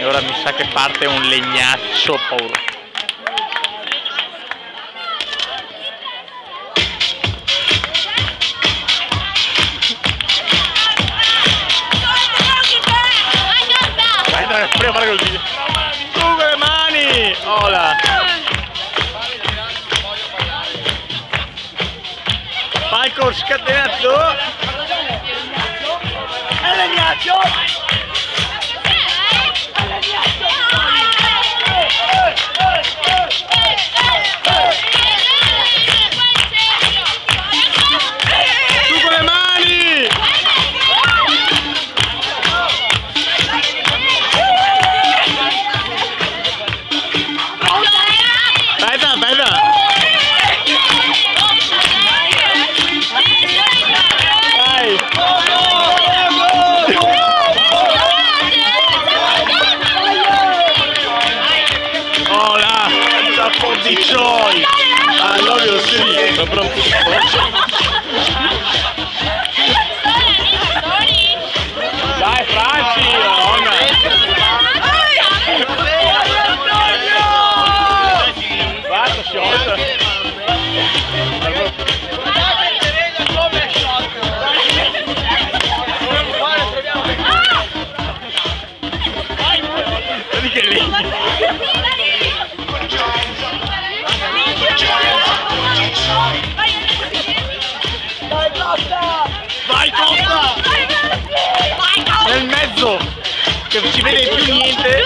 E ora mi sa che parte un legnaccio pauroso. Prima fare così. Su con le mani! Ola! Falco scatenato! E legnaccio! Joy! I love your city! Dai Franci! Basta, sciolta! Vedi che lì! Vai Costa! Nel mezzo! Che non ci vede più niente!